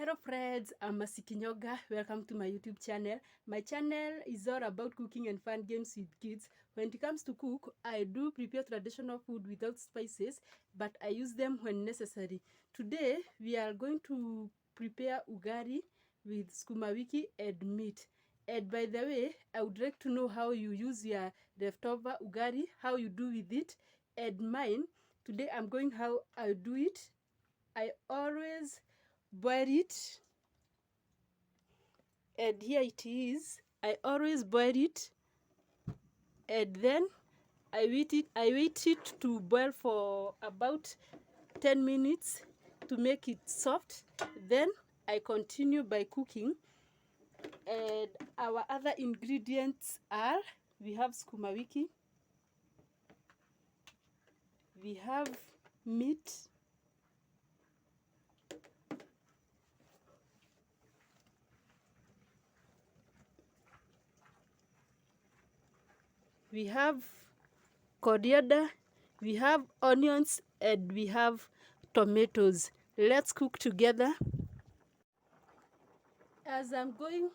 Hello friends, I'm Kinyonga. Welcome to my YouTube channel. My channel is all about cooking and fun games with kids. When it comes to cook, I do prepare traditional food without spices, but I use them when necessary. Today, we are going to prepare ugali with sukuma wiki and meat. And by the way, I would like to know how you use your leftover ugali, how you do with it, and mine. Today, I'm going how I do it. I always boil it, and here it is. I always boil it, and then I wait it to boil for about 10 minutes to make it soft. Then I continue by cooking, and our other ingredients are, we have sukuma wiki, we have meat, we have coriander, we have onions, and we have tomatoes. Let's cook together. As I'm cooking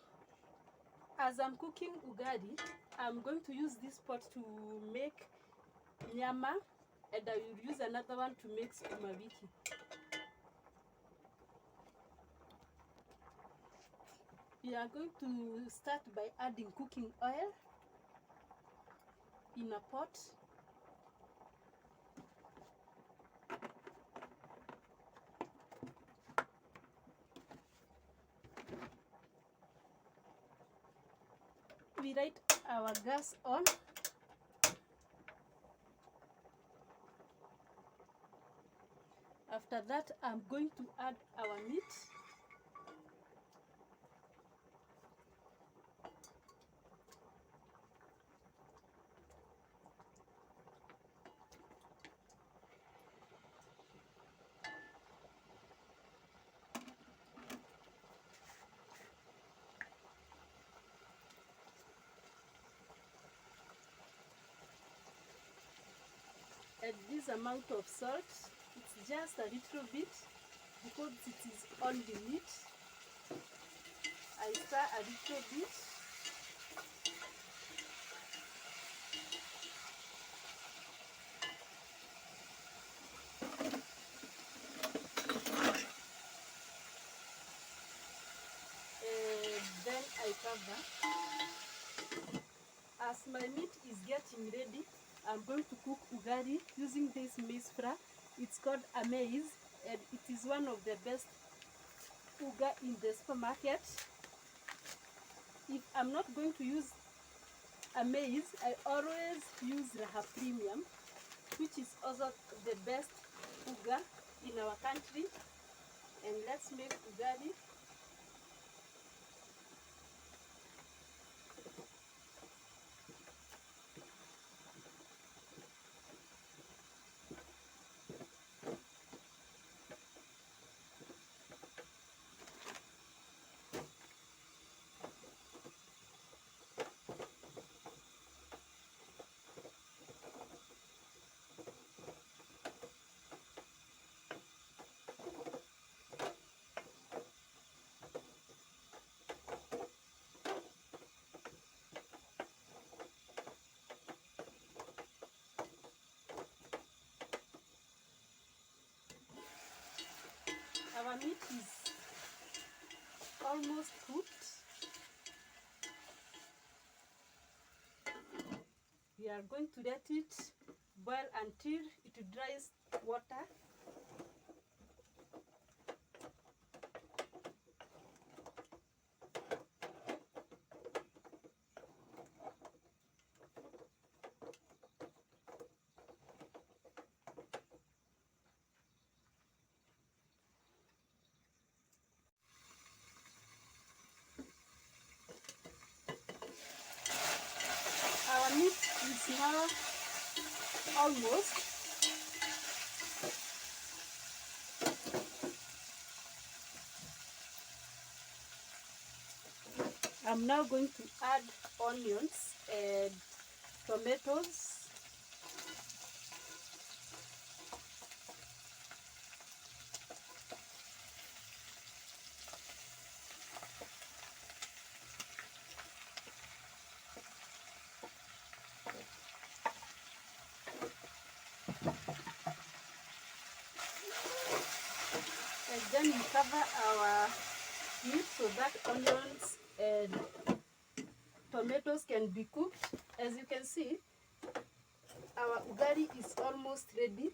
ugali, I'm going to use this pot to make nyama, and I will use another one to make sukuma wiki. We are going to start by adding cooking oil in a pot. We light our gas on. After that, I'm going to add our meat. Add this amount of salt. It's just a little bit because it is on the meat. I stir a little bit. And then I cover. As my meat is getting ready, I'm going to cook ugali using this maize flour. It's called a maize, and it is one of the best uga in the supermarket. If I'm not going to use a maize, I always use Raha Premium, which is also the best uga in our country. And let's make ugali. Our meat is almost cooked. We are going to let it boil until it dries water. Our meat is now almost. I'm now going to add onions and tomatoes. then we cover our meat so that onions and tomatoes can be cooked. As you can see, our ugali is almost ready.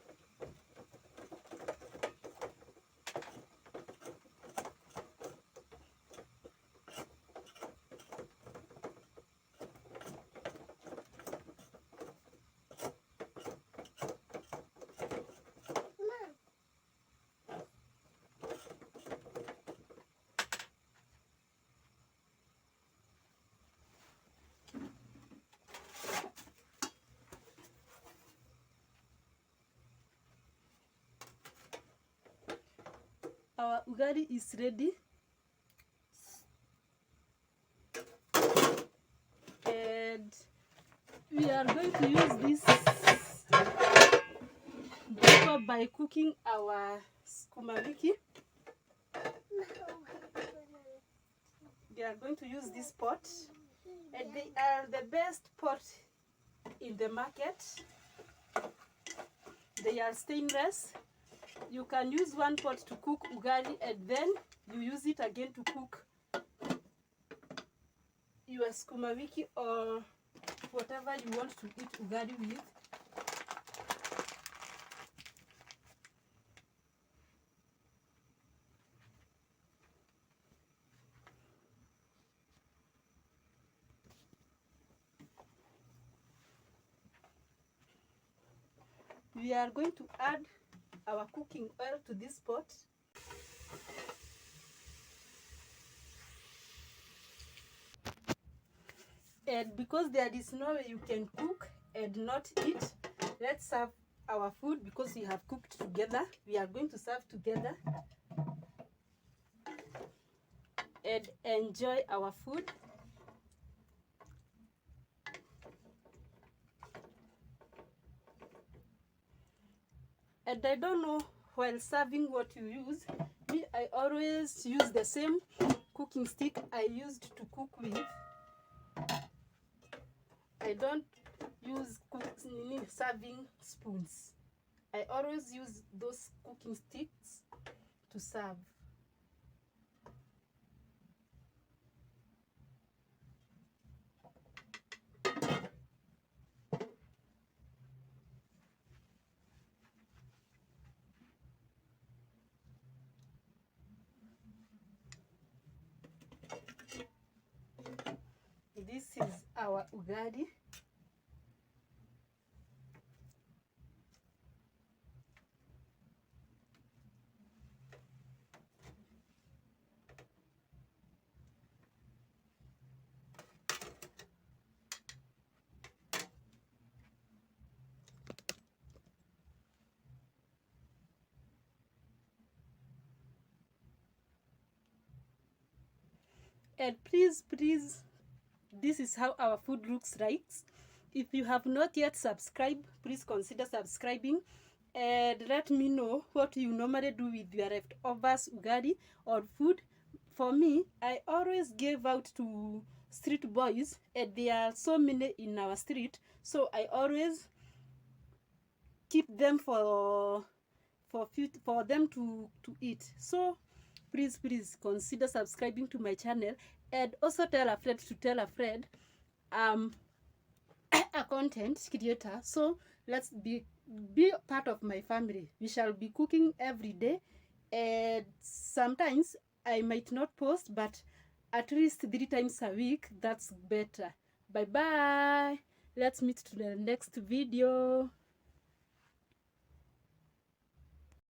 Our ugali is ready. And we are going to use this batter by cooking our sukuma wiki. We are going to use this pot, and they are the best pot in the market. They are stainless. You can use one pot to cook ugali, and then you use it again to cook your sukuma wiki or whatever you want to eat ugali with. We are going to add our cooking oil to this pot. And because there is no way you can cook and not eat, let's serve our food because we have cooked together. We are going to serve together and enjoy our food. And I don't know while serving what you use. Me, I always use the same cooking stick I used to cook with. I don't use serving spoons. I always use those cooking sticks to serve. This is our ugali. And please, this is how our food looks like. If you have not yet subscribed, please consider subscribing and let me know what you normally do with your leftovers ugali or food. For me, I always give out to street boys, and there are so many in our street, so I always keep them for them to eat. So please consider subscribing to my channel, and also tell a friend to tell a friend. A content creator, so let's be part of my family. We shall be cooking every day, and sometimes I might not post, but at least 3 times a week. That's better. Bye bye. Let's meet to the next video.